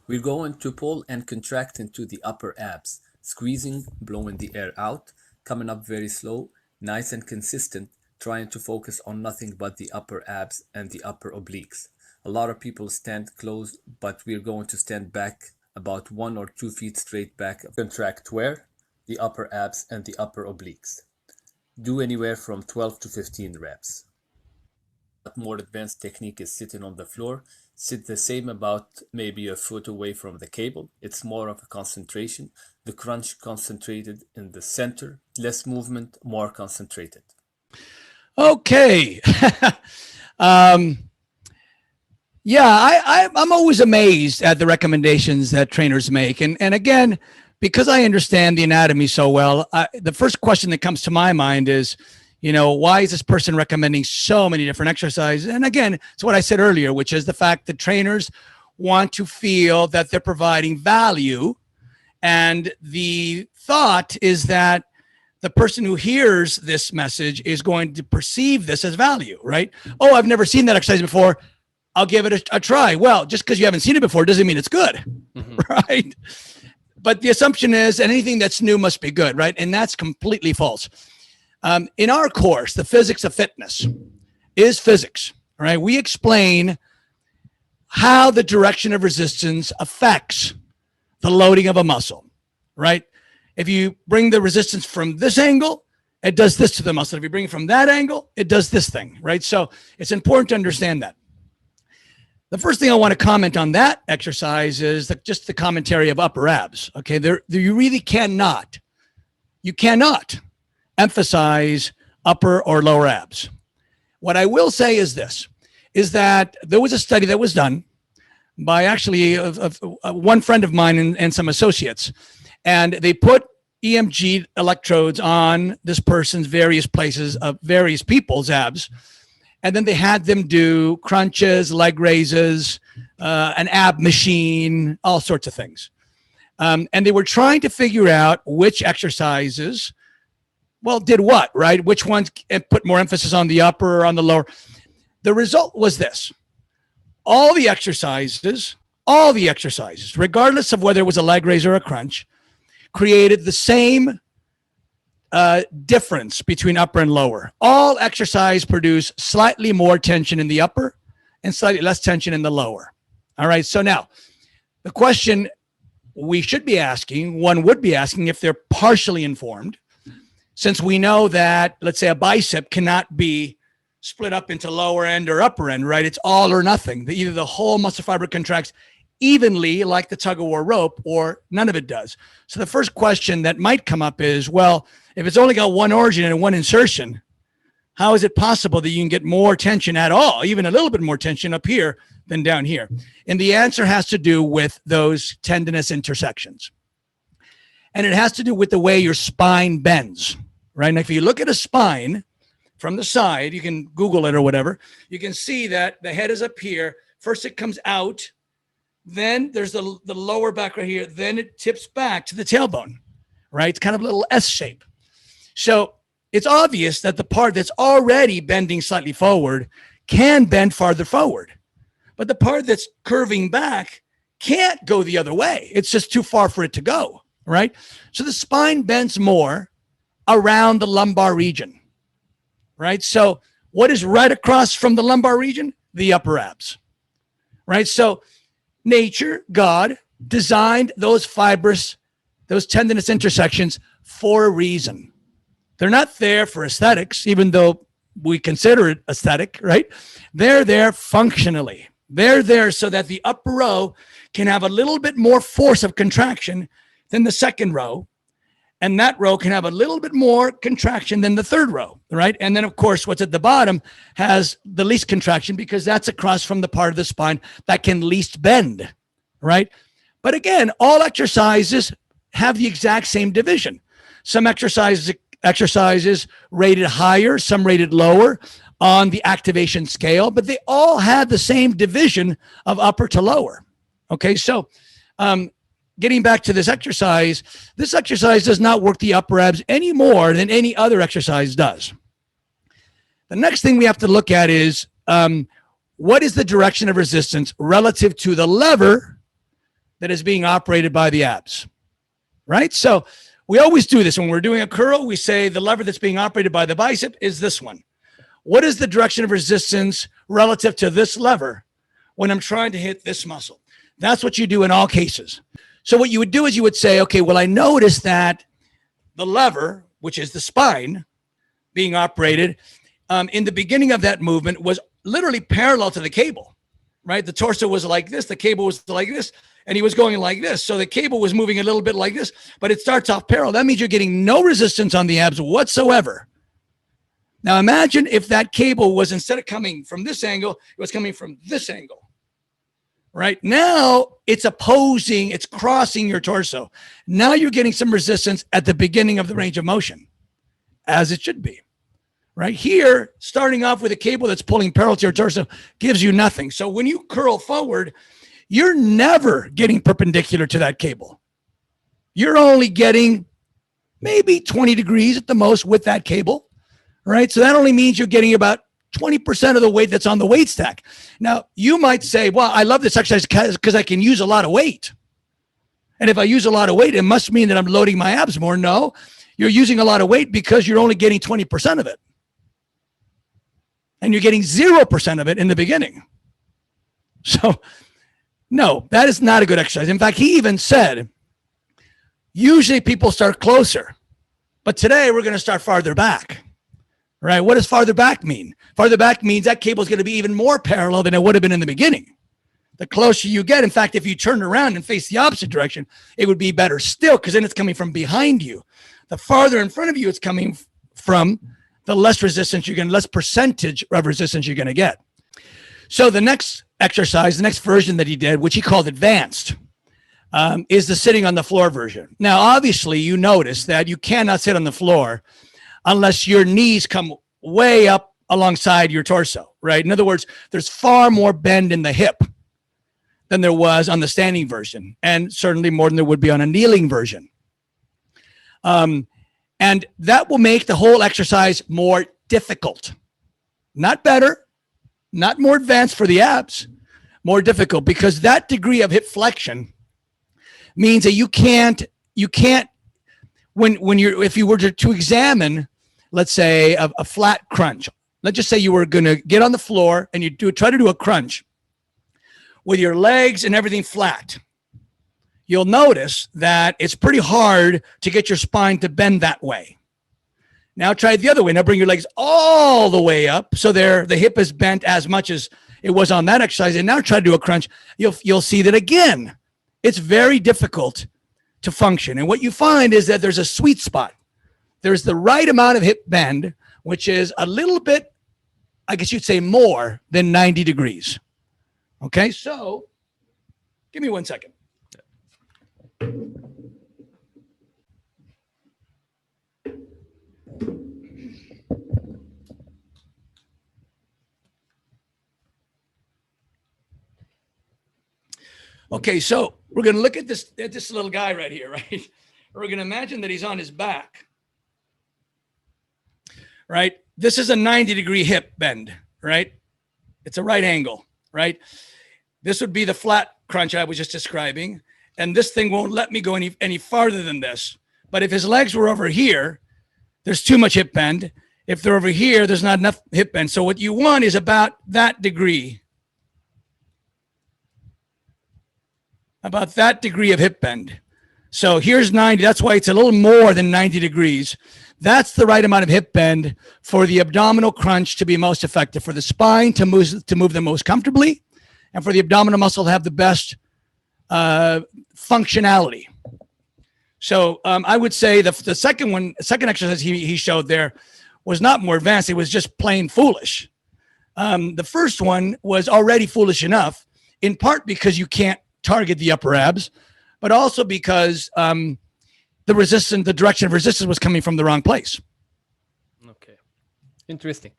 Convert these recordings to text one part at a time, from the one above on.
We're going to pull and contract into the upper abs, squeezing, blowing the air out, coming up very slow, nice and consistent, trying to focus on nothing but the upper abs and the upper obliques. A lot of people stand close, but we're going to stand back about 1 or 2 feet straight back. Contract where? The upper abs and the upper obliques. Do anywhere from 12 to 15 reps. More advanced technique is sitting on the floor. Sit the same, about maybe a foot away from the cable. It's more of a concentration. The crunch concentrated in the center, less movement, more concentrated. Okay. Yeah, I'm always amazed at the recommendations that trainers make. And again, because I understand the anatomy so well, the first question that comes to my mind is, why is this person recommending so many different exercises? And again, it's what I said earlier, which is the fact that trainers want to feel that they're providing value. And the thought is that the person who hears this message is going to perceive this as value, right? Oh, I've never seen that exercise before. I'll give it a try. Well, just because you haven't seen it before doesn't mean it's good, right? But the assumption is anything that's new must be good, right? And that's completely false. In our course, the physics of fitness is physics, right? We explain how the direction of resistance affects the loading of a muscle, right? If you bring the resistance from this angle, it does this to the muscle. If you bring it from that angle, it does this thing, right? So it's important to understand that. The first thing I want to comment on that exercise is just the commentary of upper abs. Okay, you really cannot emphasize upper or lower abs. What I will say is this, is that there was a study that was done by actually one friend of mine and some associates, and they put EMG electrodes on this person's various places of various people's abs. And then they had them do crunches, leg raises, an ab machine, all sorts of things. And they were trying to figure out which exercises, did what, right? Which ones put more emphasis on the upper or on the lower. The result was this. All the exercises, regardless of whether it was a leg raise or a crunch, created the same difference between upper and lower. All exercise produce slightly more tension in the upper and slightly less tension in the lower. All right. So now the question we should be asking, one would be asking if they're partially informed, since we know that, let's say, a bicep cannot be split up into lower end or upper end, right? It's all or nothing. Either the whole muscle fiber contracts evenly like the tug of war rope, or none of it does. So the first question that might come up is, well, if it's only got one origin and one insertion, how is it possible that you can get more tension at all, even a little bit more tension up here than down here? And the answer has to do with those tendinous intersections. And it has to do with the way your spine bends, right? Now, if you look at a spine from the side, you can Google it or whatever, you can see that the head is up here. First it comes out, then there's the lower back right here, then it tips back to the tailbone, right? It's kind of a little S shape. So it's obvious that the part that's already bending slightly forward can bend farther forward. But the part that's curving back can't go the other way. It's just too far for it to go, right? So the spine bends more around the lumbar region, right? So what is right across from the lumbar region? The upper abs, right? So nature, God, designed those fibrous, those tendinous intersections for a reason. They're not there for aesthetics, even though we consider it aesthetic, right? They're there functionally. They're there so that the upper row can have a little bit more force of contraction than the second row. And that row can have a little bit more contraction than the third row, right? And then, of course, what's at the bottom has the least contraction because that's across from the part of the spine that can least bend, right? But again, all exercises have the exact same division. Some exercises rated higher, some rated lower on the activation scale, but they all have the same division of upper to lower. Okay, so getting back to this exercise does not work the upper abs any more than any other exercise does. The next thing we have to look at is what is the direction of resistance relative to the lever that is being operated by the abs, right? So we always do this. When we're doing a curl, we say the lever that's being operated by the bicep is this one. What is the direction of resistance relative to this lever when I'm trying to hit this muscle? That's what you do in all cases. So what you would do is you would say, okay, well, I noticed that the lever, which is the spine being operated, in the beginning of that movement was literally parallel to the cable, right? The torso was like this, the cable was like this, and he was going like this. So the cable was moving a little bit like this, but it starts off parallel. That means you're getting no resistance on the abs whatsoever. Now imagine if that cable was, instead of coming from this angle, it was coming from this angle, right? Now it's opposing, it's crossing your torso. Now you're getting some resistance at the beginning of the range of motion, as it should be. Right here, starting off with a cable that's pulling parallel to your torso gives you nothing. So when you curl forward, you're never getting perpendicular to that cable. You're only getting maybe 20 degrees at the most with that cable, right? So that only means you're getting about 20% of the weight that's on the weight stack. Now, you might say, well, I love this exercise because I can use a lot of weight. And if I use a lot of weight, it must mean that I'm loading my abs more. No, you're using a lot of weight because you're only getting 20% of it. And you're getting 0% of it in the beginning. So, no, that is not a good exercise. In fact, he even said, usually people start closer, but today we're going to start farther back, right? What does farther back mean? Farther back means that cable is going to be even more parallel than it would have been in the beginning. The closer you get, in fact, if you turn around and face the opposite direction, it would be better still because then it's coming from behind you. The farther in front of you it's coming from, the less resistance you're going to, less percentage of resistance you're going to get. So the next exercise, the next version that he did, which he called advanced, is the sitting on the floor version. Now, obviously, you notice that you cannot sit on the floor unless your knees come way up alongside your torso, right? In other words, there's far more bend in the hip than there was on the standing version, and certainly more than there would be on a kneeling version. And that will make the whole exercise more difficult. Not better, not more advanced for the abs, more difficult, because that degree of hip flexion means that you can't, if you were to examine, let's say a flat crunch, let's just say you were going to get on the floor and you try to do a crunch with your legs and everything flat. You'll notice that it's pretty hard to get your spine to bend that way. Now try it the other way. Now bring your legs all the way up. So there, the hip is bent as much as it was on that exercise. And now try to do a crunch. You'll see that again, it's very difficult to function. And what you find is that there's a sweet spot. There's the right amount of hip bend, which is a little bit, I guess you'd say more than 90 degrees. Okay, so give me 1 second. Okay, so we're going to look at this little guy right here, right? We're going to imagine that he's on his back, right? This is a 90-degree hip bend, right? It's a right angle, right? This would be the flat crunch I was just describing. And this thing won't let me go any farther than this. But if his legs were over here, there's too much hip bend. If they're over here, there's not enough hip bend. So what you want is about that degree. About that degree of hip bend. So here's 90. That's why it's a little more than 90 degrees. That's the right amount of hip bend for the abdominal crunch to be most effective, for the spine to move the most comfortably, and for the abdominal muscle to have the best functionality. So I would say the second exercise he showed there was not more advanced. It was just plain foolish. The first one was already foolish enough, in part because you can't target the upper abs, but also because the direction of resistance was coming from the wrong place. Okay, interesting.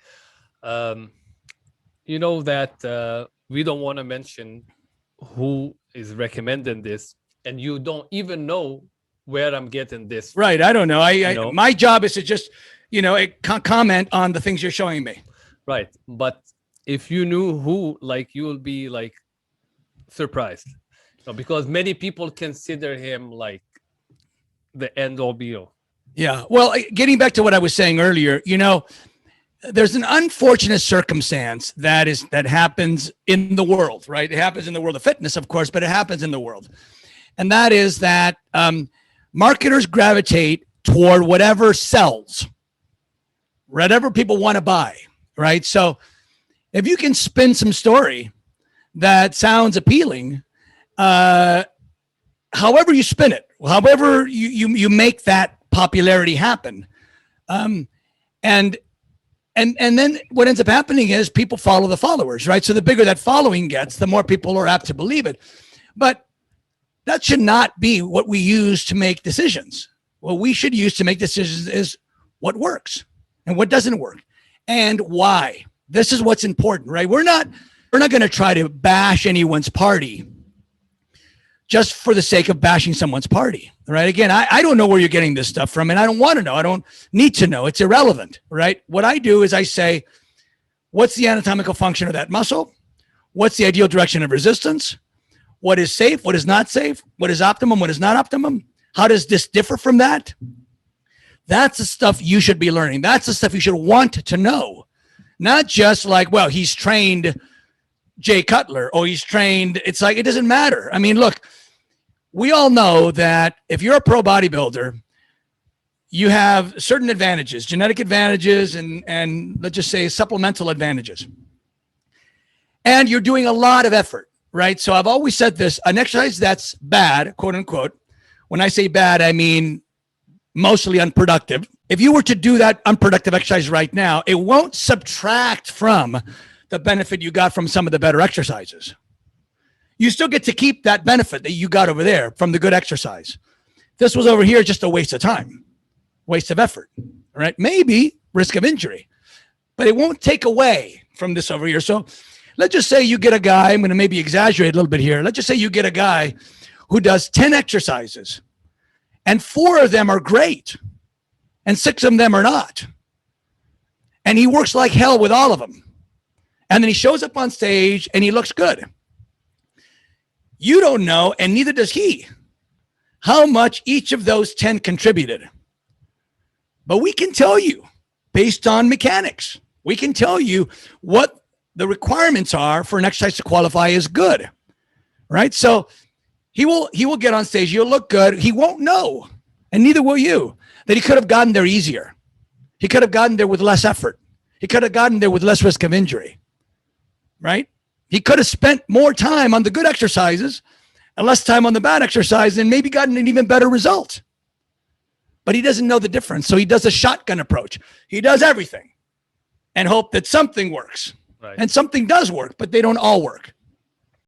You know that we don't want to mention who is recommending this, and you don't even know where I'm getting this. Right, I don't know. I my job is to just, comment on the things you're showing me. Right, but if you knew who, like, you will be like surprised. No, because many people consider him like the end all be all. Yeah. Well, getting back to what I was saying earlier, there's an unfortunate circumstance that happens in the world, right? It happens in the world of fitness, of course, but it happens in the world. And that is that marketers gravitate toward whatever sells, whatever people want to buy, right? So if you can spin some story that sounds appealing, however you spin it, however you make that popularity happen, and then what ends up happening is people follow the followers, right? So the bigger that following gets, the more people are apt to believe it. But that should not be what we use to make decisions. What we should use to make decisions is what works and what doesn't work and why. This is what's important, right? We're not going to try to bash anyone's party just for the sake of bashing someone's party, right? Again, I don't know where you're getting this stuff from, and I don't want to know. I don't need to know. It's irrelevant, right? What I do is I say, what's the anatomical function of that muscle? What's the ideal direction of resistance? What is safe? What is not safe? What is optimum? What is not optimum? How does this differ from that? That's the stuff you should be learning. That's the stuff you should want to know. Not just like, well, he's trained Jay Cutler or he's trained. It's like, it doesn't matter. I mean, look, we all know that if you're a pro bodybuilder, you have certain advantages, genetic advantages, and let's just say supplemental advantages. And you're doing a lot of effort, right? So I've always said this, an exercise that's bad, quote unquote. When I say bad, I mean mostly unproductive. If you were to do that unproductive exercise right now, it won't subtract from the benefit you got from some of the better exercises. You still get to keep that benefit that you got over there from the good exercise. This was over here just a waste of time, waste of effort, right? Maybe risk of injury, but it won't take away from this over here. So let's just say you get a guy, I'm going to maybe exaggerate a little bit here. Let's just say you get a guy who does 10 exercises and 4 of them are great and 6 of them are not. And he works like hell with all of them. And then he shows up on stage and he looks good. You don't know, and neither does he, how much each of those 10 contributed. But we can tell you based on mechanics. We can tell you what the requirements are for an exercise to qualify as good, right? So he will get on stage. You'll look good. He won't know, and neither will you, that he could have gotten there easier. He could have gotten there with less effort. He could have gotten there with less risk of injury, right? He could have spent more time on the good exercises and less time on the bad exercise and maybe gotten an even better result. But he doesn't know the difference. So he does a shotgun approach. He does everything and hope that something works. Right. And something does work, but they don't all work.